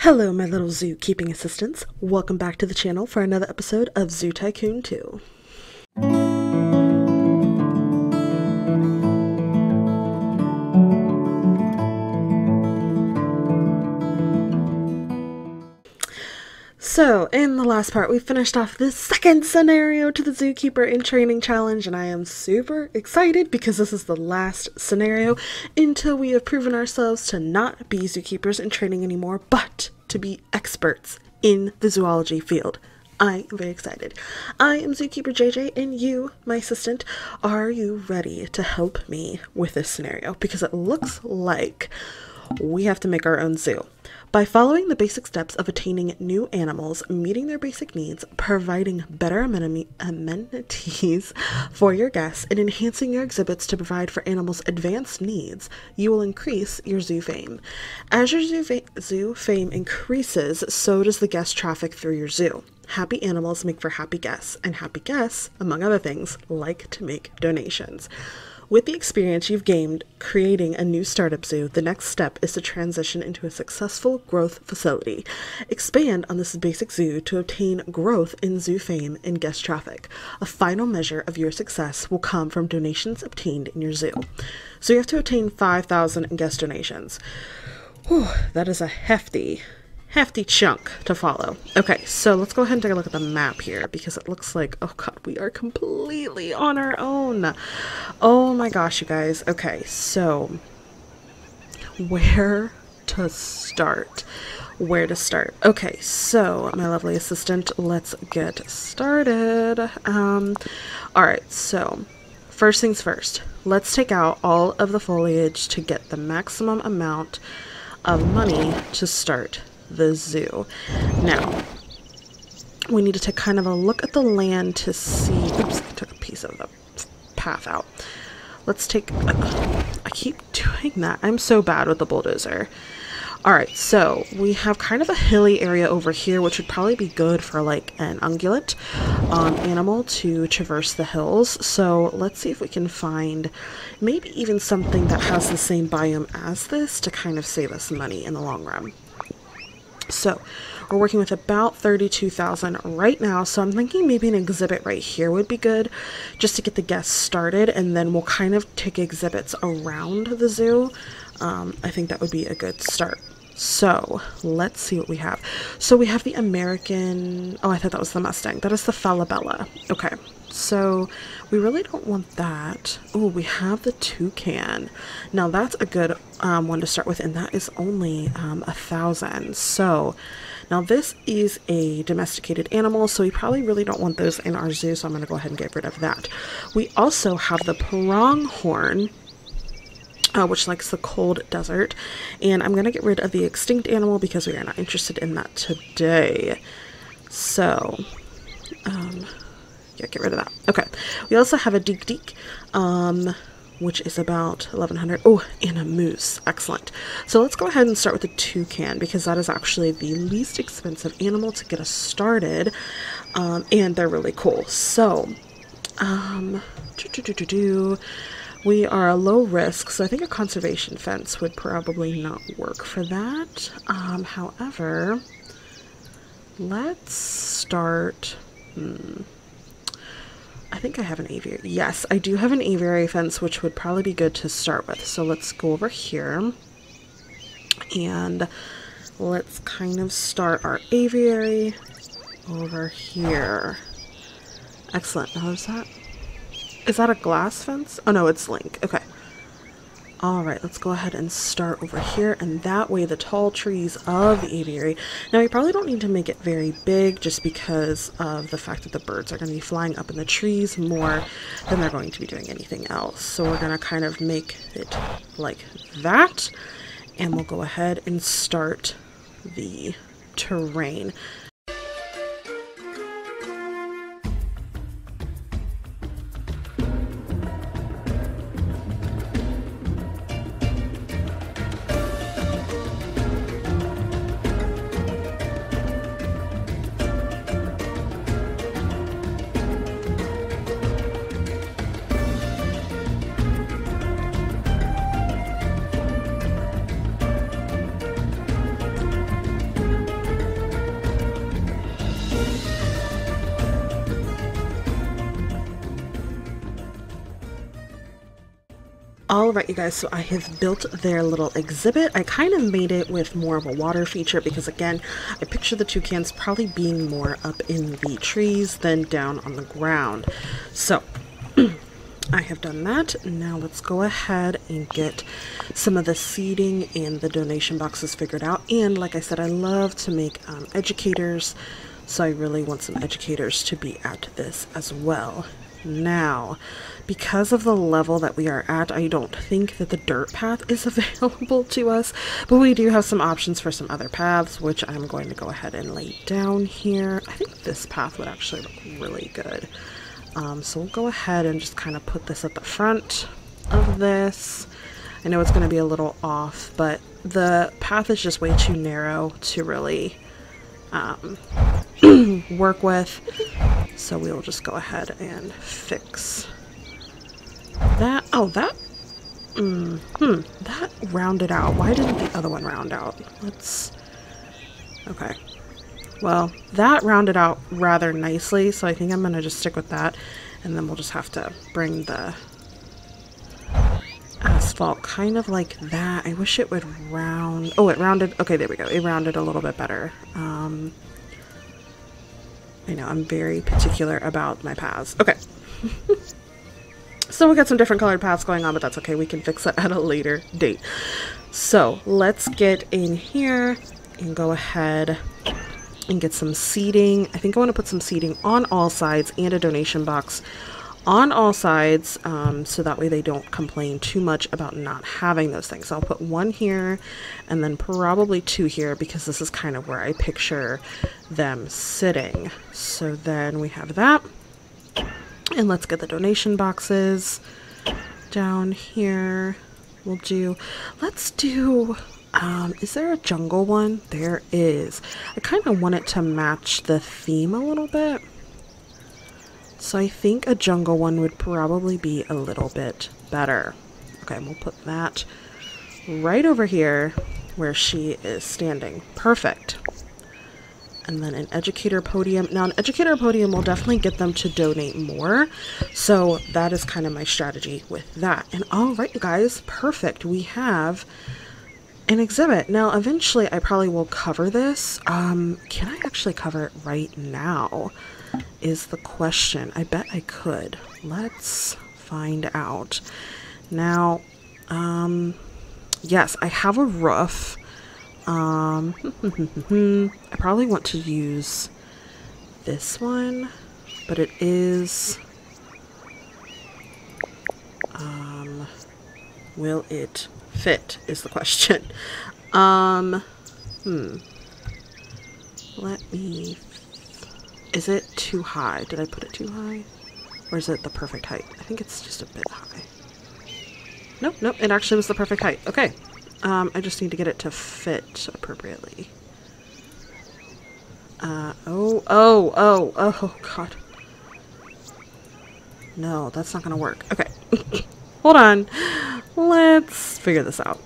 Hello my little zookeeping assistants, welcome back to the channel for another episode of Zoo Tycoon 2. So, in the last part, we finished off this second scenario to the Zookeeper in Training Challenge, and I am super excited because this is the last scenario until we have proven ourselves to not be zookeepers in training anymore, but to be experts in the zoology field. I am very excited. I am Zookeeper JJ, and you, my assistant, are you ready to help me with this scenario? Because it looks like we have to make our own zoo. By following the basic steps of attaining new animals, meeting their basic needs, providing better amenities for your guests, and enhancing your exhibits to provide for animals' advanced needs, you will increase your zoo fame. As your zoo fame increases, so does the guest traffic through your zoo. Happy animals make for happy guests, and happy guests, among other things, like to make donations. With the experience you've gained creating a new startup zoo, the next step is to transition into a successful growth facility. Expand on this basic zoo to obtain growth in zoo fame and guest traffic. A final measure of your success will come from donations obtained in your zoo. So you have to obtain 5,000 in guest donations. Whew, that is a hefty chunk to follow. Okay, so let's go ahead and take a look at the map here because it looks like, oh god, we are completely on our own. Oh my gosh, you guys. Okay, so where to start? Okay, so my lovely assistant, let's get started. Alright, so first things first, let's take out all of the foliage to get the maximum amount of money to start the zoo. Now, we need to take kind of a look at the land to see. Oops, I took a piece of the path out. Let's take, I keep doing that. I'm so bad with the bulldozer. Alright, so we have kind of a hilly area over here, which would probably be good for like an ungulate animal to traverse the hills. So let's see if we can find maybe even something that has the same biome as this to kind of save us money in the long run. So we're working with about 32,000 right now, so I'm thinking maybe an exhibit right here would be good just to get the guests started, and then we'll kind of take exhibits around the zoo. I think that would be a good start. So let's see what we have. So we have the American, oh, I thought that was the Mustang. That is the Falabella. Okay, so we really don't want that. Oh, we have the Toucan. Now that's a good one to start with, and that is only 1,000. So now this is a domesticated animal, so we probably really don't want those in our zoo, so I'm going to go ahead and get rid of that. We also have the pronghorn, which likes the cold desert, and I'm going to get rid of the extinct animal because we are not interested in that today. So yeah, get rid of that. Okay, we also have a deek, which is about 1,100. Oh, and a moose. Excellent. So let's go ahead and start with the toucan because that is actually the least expensive animal to get us started, and they're really cool. So we are a low risk, so I think a conservation fence would probably not work for that. However, let's start. I think I have an aviary. Yes, I do have an aviary fence, which would probably be good to start with. So let's go over here and let's kind of start our aviary over here. Excellent. Now is that a glass fence? Oh no, it's link. Okay. Alright, let's go ahead and start over here, and that way the tall trees of the aviary. Now we probably don't need to make it very big just because of the fact that the birds are going to be flying up in the trees more than they're going to be doing anything else. So we're going to kind of make it like that, and we'll go ahead and start the terrain. Alright, you guys, so I have built their little exhibit. I kind of made it with more of a water feature because, again, I picture the toucans probably being more up in the trees than down on the ground. So, I have done that. Now let's go ahead and get some of the seating and the donation boxes figured out. And like I said, I love to make educators, so I really want some educators to be at this as well. Now, because of the level that we are at, I don't think that the dirt path is available to us, but we do have some options for some other paths, which I'm going to go ahead and lay down here. I think this path would actually look really good. So we'll go ahead and just kind of put this at the front of this. I know it's going to be a little off, but the path is just way too narrow to really work with. So we'll just go ahead and fix that. Oh, that rounded out. Why didn't the other one round out? Okay. Well, that rounded out rather nicely, so I think I'm gonna just stick with that, and then we'll just have to bring the asphalt kind of like that. I wish it would round. Oh, it rounded. Okay, there we go. It rounded a little bit better. I know, I'm very particular about my paths. Okay. So we got some different colored paths going on, but that's okay. We can fix that at a later date. So let's get in here and go ahead and get some seating. I think I want to put some seating on all sides and a donation box on all sides, so that way they don't complain too much about not having those things. So I'll put one here and then probably two here because this is kind of where I picture them sitting. So then we have that, and let's get the donation boxes down here. Let's do is there a jungle one? There is. I kind of want it to match the theme a little bit. So I think a jungle one would probably be a little bit better. Okay, we'll put that right over here where she is standing. Perfect. And then an educator podium. Now, an educator podium will definitely get them to donate more. So that is kind of my strategy with that. And all right, you guys, perfect. We have an exhibit. Now, eventually, I probably will cover this. Can I actually cover it right now? Is the question. I bet I could. Let's find out. Now, yes, I have a roof. I probably want to use this one, but it is, will it fit is the question. Let me, is it too high? Did I put it too high? Or is it the perfect height? I think it's just a bit high. Nope, it actually was the perfect height. Okay. I just need to get it to fit appropriately. Oh, God. No, that's not gonna work. Okay. Hold on. Let's figure this out.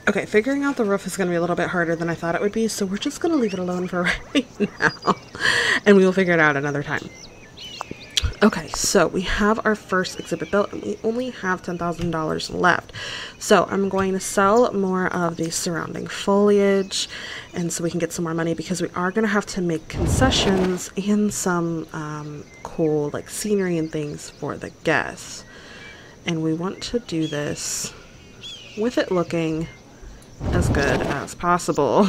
Okay, figuring out the roof is going to be a little bit harder than I thought it would be, so we're just going to leave it alone for right now, and we will figure it out another time. Okay, so we have our first exhibit built, and we only have $10,000 left. So I'm going to sell more of the surrounding foliage, and so we can get some more money, because we are going to have to make concessions and some cool like scenery and things for the guests. And we want to do this with it looking as good as possible.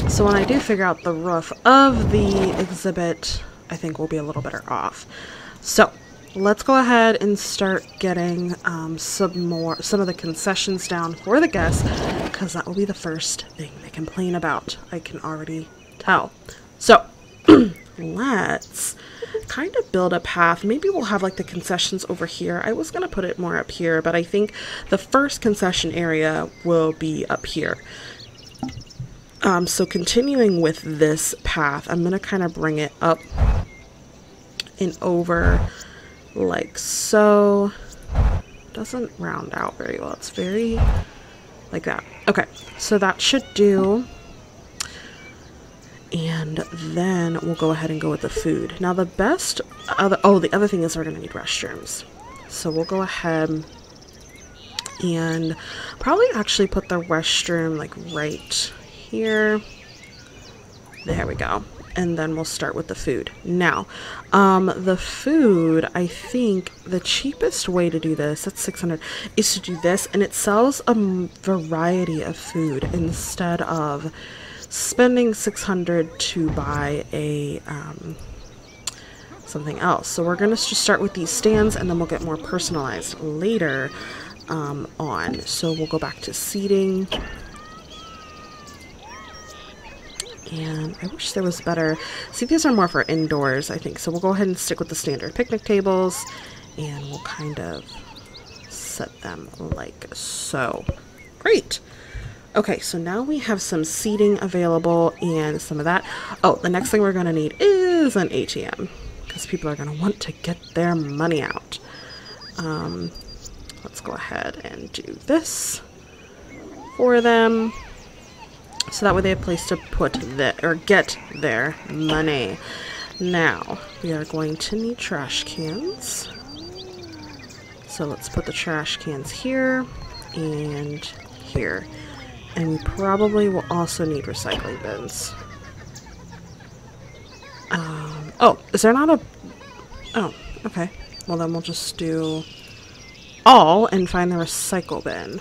So when I do figure out the roof of the exhibit, I think we'll be a little better off. So let's go ahead and start getting some of the concessions down for the guests, because that will be the first thing they complain about. I can already tell. So let's kind of build a path. Maybe we'll have like the concessions over here. I was going to put it more up here, but I think the first concession area will be up here. So continuing with this path, I'm going to kind of bring it up and over like so. Doesn't round out very well. It's very like that. Okay, so that should do. And then we'll go ahead and go with the food. Now the other thing is we're going to need restrooms. So we'll go ahead and probably actually put the restroom like right here. There we go. And then we'll start with the food. Now, the food, I think the cheapest way to do this, that's 600, is to do this. And it sells a variety of food instead of spending 600 to buy a something else. So we're going to just start with these stands, and then we'll get more personalized later on. So we'll go back to seating. And I wish there was better. See, these are more for indoors, I think. So we'll go ahead and stick with the standard picnic tables, and we'll kind of set them like so. Great. Okay, so now we have some seating available and some of that. Oh, the next thing we're going to need is an ATM, because people are going to want to get their money out. Let's go ahead and do this for them, so that way they have a place to put get their money. Now, we are going to need trash cans. So let's put the trash cans here and here. And we probably will also need recycling bins. Oh, is there not a... Oh, okay. Well, then we'll just do all and find the recycle bin.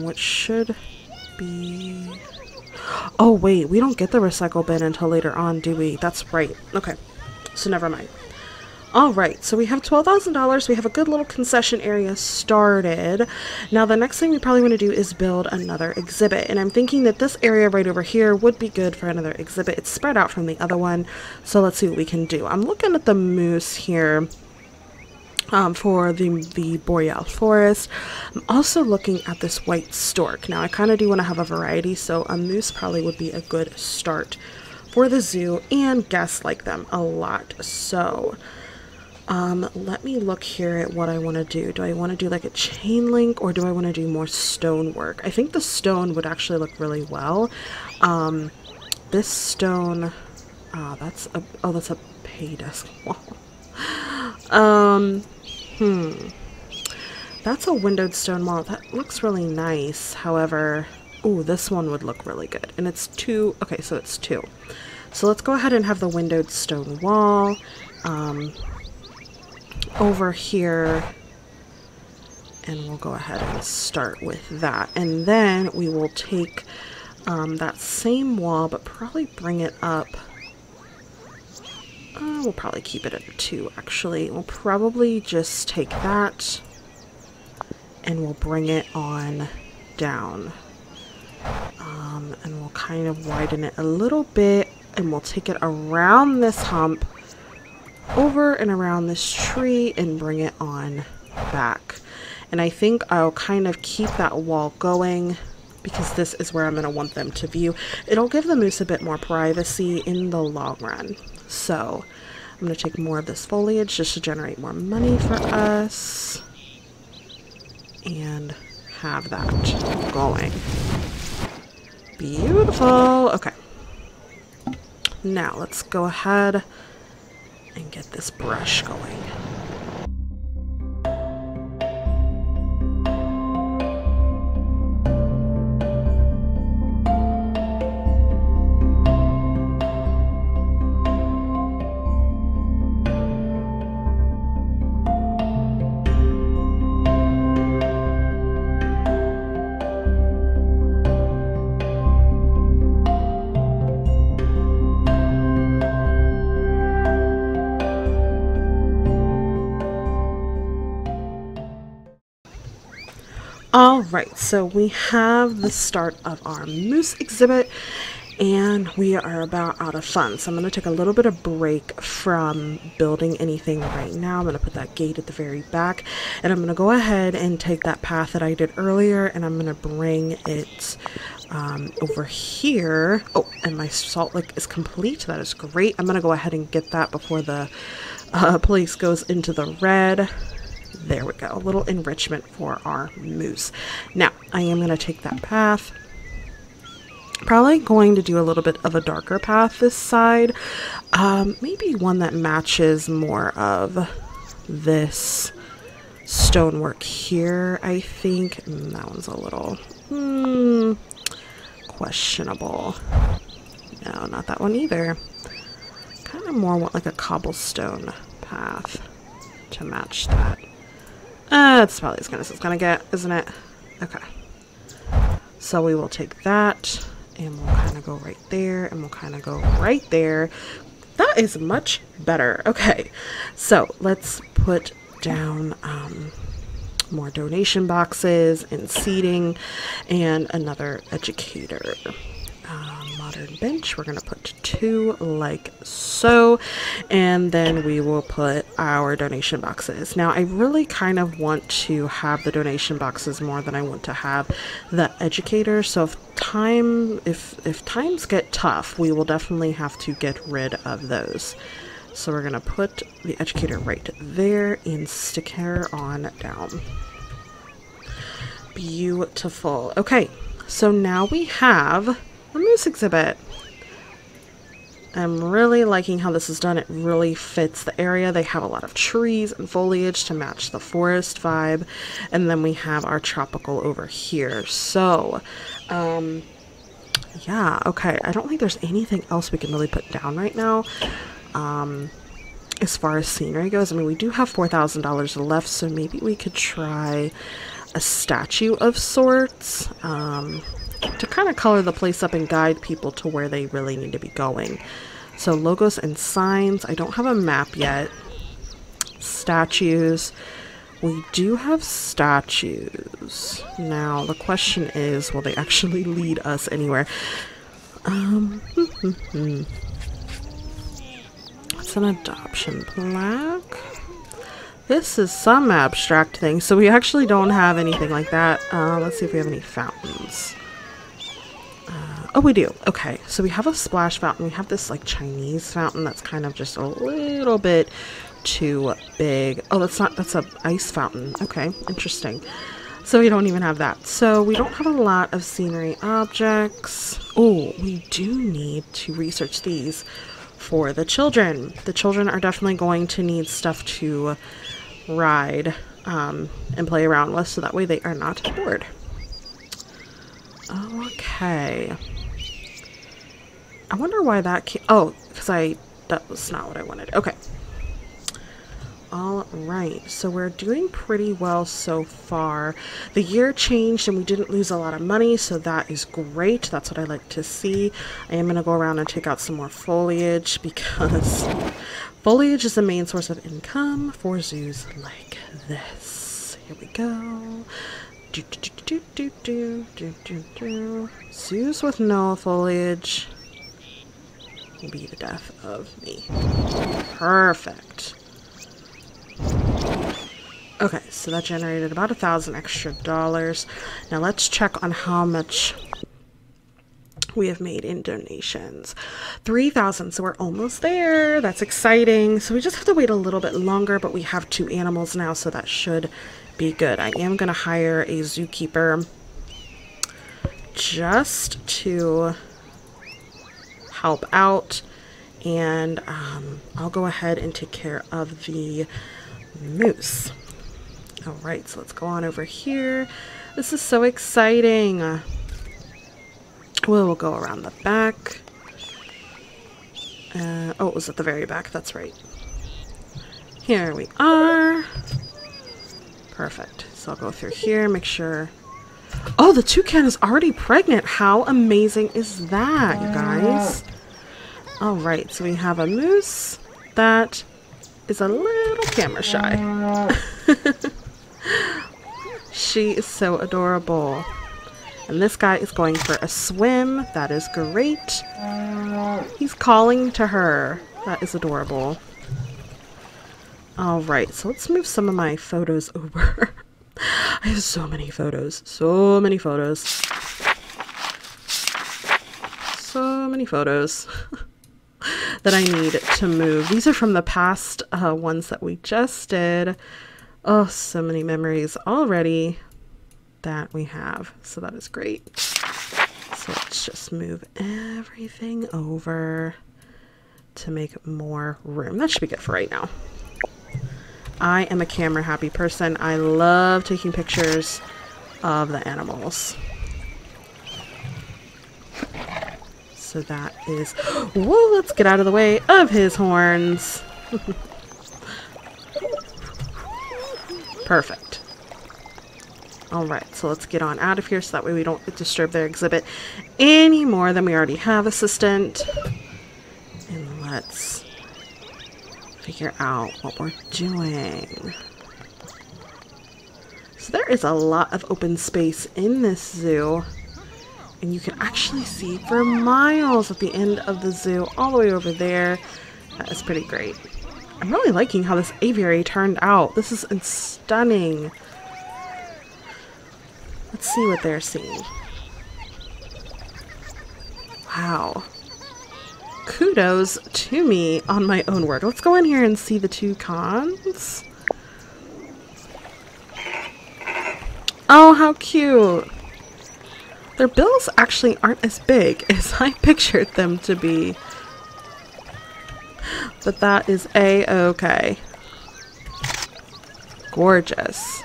Which should be... Oh, wait. We don't get the recycle bin until later on, do we? That's right. Okay. So never mind. Alright, so we have $12,000. We have a good little concession area started. Now the next thing we probably want to do is build another exhibit. And I'm thinking that this area right over here would be good for another exhibit. It's spread out from the other one. So let's see what we can do. I'm looking at the moose here for the boreal forest. I'm also looking at this white stork. Now I kind of do want to have a variety, so a moose probably would be a good start for the zoo, and guests like them a lot. So let me look here at what I want to do. Do I want to do like a chain link, or do I want to do more stone work? I think the stone would actually look really well. This stone, that's a pay desk wall. That's a windowed stone wall. That looks really nice. However, ooh, this one would look really good. And it's two. Okay, so it's two. So let's go ahead and have the windowed stone wall over here, and we'll go ahead and start with that. And then we will take that same wall, but probably bring it up. We'll probably keep it at 2, actually. We'll probably just take that and we'll bring it on down. And we'll kind of widen it a little bit, and we'll take it around this hump, over and around this tree, and bring it on back. And I think I'll kind of keep that wall going, because this is where I'm going to want them to view. It'll give the moose a bit more privacy in the long run. So I'm going to take more of this foliage just to generate more money for us, and have that going. Beautiful. Okay. Now let's go ahead and get this brush going. Alright, so we have the start of our moose exhibit, And we are about out of funds. So I'm going to take a little bit of break from building anything right now. I'm going to put that gate at the very back. And I'm going to go ahead and take that path that I did earlier. And I'm going to bring it over here. Oh, and my salt lick is complete. That is great. I'm going to go ahead and get that before the place goes into the red. There we go. A little enrichment for our moose. Now, I am going to take that path. Probably going to do a little bit of a darker path this side. Maybe one that matches more of this stonework here, I think. That one's a little questionable. No, not that one either. Kind of more want like a cobblestone path to match that. That's probably as good as it's gonna get, isn't it? Okay. So we will take that. And we'll kind of go right there, and we'll kind of go right there. That is much better. Okay, so let's put down more donation boxes and seating and another educator. Modern bench, we're going to put 2 like so, and then we will put our donation boxes. Now I really kind of want to have the donation boxes more than I want to have the educator, so if times get tough, we will definitely have to get rid of those. So we're going to put the educator right there and stick her on down. Beautiful. Okay, so now we have a moose exhibit. I'm really liking how this is done. It really fits the area. They have a lot of trees and foliage to match the forest vibe. And then we have our tropical over here. So, yeah, okay. I don't think there's anything else we can really put down right now. As far as scenery goes, I mean, we do have $4,000 left, so maybe we could try a statue of sorts. To kind of color the place up and guide people to where they really need to be going. So logos and signs. I don't have a map yet. Statues. We do have statues. Now the question is, will they actually lead us anywhere? It's an adoption plaque. This is some abstract thing. So we actually don't have anything like that. Let's see if we have any fountains. Oh, we do. Okay, so we have a splash fountain. We have this like Chinese fountain that's kind of just a little bit too big. Oh, that's an ice fountain. Okay, interesting. So we don't even have that. So we don't have a lot of scenery objects. Oh, we do need to research these for the children. The children are definitely going to need stuff to ride and play around with, so that way they are not bored. Okay. I wonder why that came. Oh, because that was not what I wanted. Okay. All right. So we're doing pretty well so far. The year changed and we didn't lose a lot of money, so that is great. That's what I like to see. I am going to go around and take out some more foliage because foliage is the main source of income for zoos like this. Here we go. Zoos with no foliage will be the death of me. Perfect. Okay, so that generated about $1,000 extra. Now let's check on how much we have made in donations. 3,000, so we're almost there. That's exciting. So we just have to wait a little bit longer, but we have 2 animals now, so that should be good. I am going to hire a zookeeper just to help out, and I'll go ahead and take care of the moose. All right, so let's go on over here. This is so exciting. We'll go around the back. Oh, it was at the very back. That's right. Here we are. Perfect. So I'll go through here, make sure. Oh, the toucan is already pregnant. How amazing is that, you guys? All right, so we have a moose that is a little camera shy. She is so adorable. And this guy is going for a swim. That is great. He's calling to her. That is adorable. Alright, so let's move some of my photos over. I have so many photos. So many photos. So many photos that I need to move. These are from the past ones that we just did. Oh, so many memories already that we have. So that is great. So let's just move everything over to make more room. That should be good for right now. I am a camera happy person. I love taking pictures of the animals. So that is, whoa, let's get out of the way of his horns. Perfect. All right, so let's get on out of here so that way we don't disturb their exhibit any more than we already have, assistant. And let's figure out what we're doing. So there is a lot of open space in this zoo, and you can actually see for miles at the end of the zoo, all the way over there. That is pretty great. I'm really liking how this aviary turned out. This is stunning. Let's see what they're seeing. Wow. Kudos to me on my own word. Let's go in here and see the toucans. Oh, how cute. Their bills actually aren't as big as I pictured them to be. But that is a-okay. Gorgeous.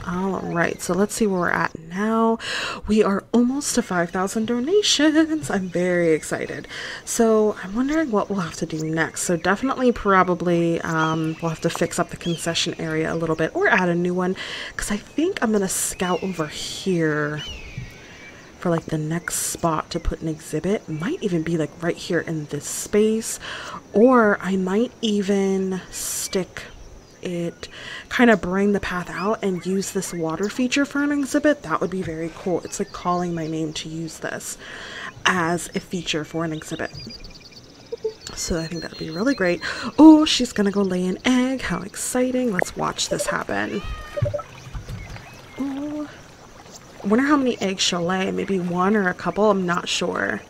Alright, so let's see where we're at now. We are almost to 5,000 donations. I'm very excited. So I'm wondering what we'll have to do next. So definitely probably we'll have to fix up the concession area a little bit or add a new one, because I think I'm going to scout over here for like the next spot to put an exhibit. Might even be like right here in this space, or I might even stick it, kind of bring the path out and use this water feature for an exhibit. That would be very cool. It's like calling my name to use this as a feature for an exhibit. So I think that would be really great. Oh, she's gonna go lay an egg. How exciting. Let's watch this happen. Oh, I wonder how many eggs she'll lay. Maybe one or a couple. I'm not sure.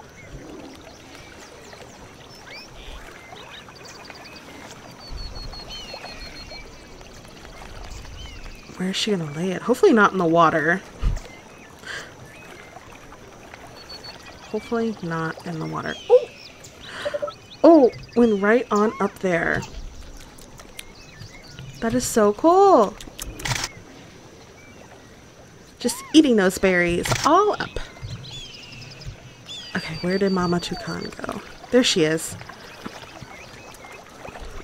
Where is she gonna lay it? Hopefully not in the water. Hopefully not in the water. Oh! Oh! Went right on up there. That is so cool! Just eating those berries all up. Okay, where did Mama Toucan go? There she is.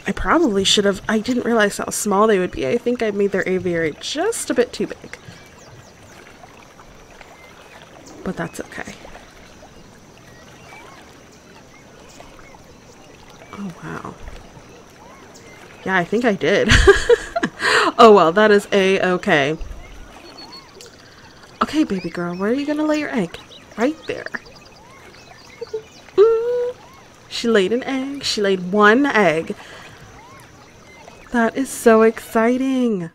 I probably should have, I didn't realize how small they would be. I think I made their aviary just a bit too big. But that's okay. Oh, wow. Yeah, I think I did. Oh, well, that is a-okay. Okay, baby girl, where are you gonna lay your egg? Right there. She laid an egg. She laid one egg. That is so exciting.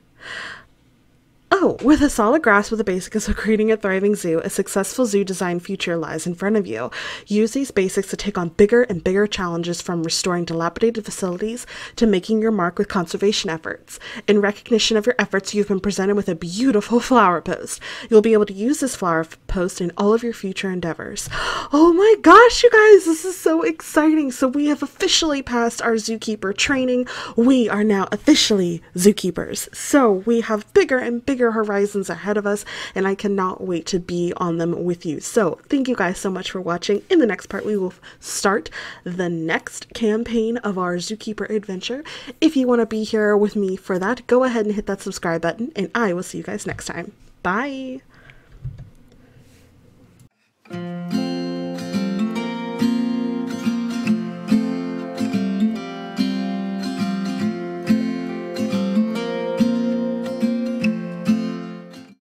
Oh, with a solid grasp of the basics of creating a thriving zoo, a successful zoo design future lies in front of you. Use these basics to take on bigger and bigger challenges, from restoring dilapidated facilities to making your mark with conservation efforts. In recognition of your efforts, you've been presented with a beautiful flower post. You'll be able to use this flower post in all of your future endeavors. Oh my gosh, you guys, this is so exciting. So we have officially passed our zookeeper training. We are now officially zookeepers. So we have bigger and bigger horizons ahead of us, and I cannot wait to be on them with you. So thank you guys so much for watching. In the next part, we will start the next campaign of our zookeeper adventure. If you want to be here with me for that, go ahead and hit that subscribe button, and I will see you guys next time. Bye.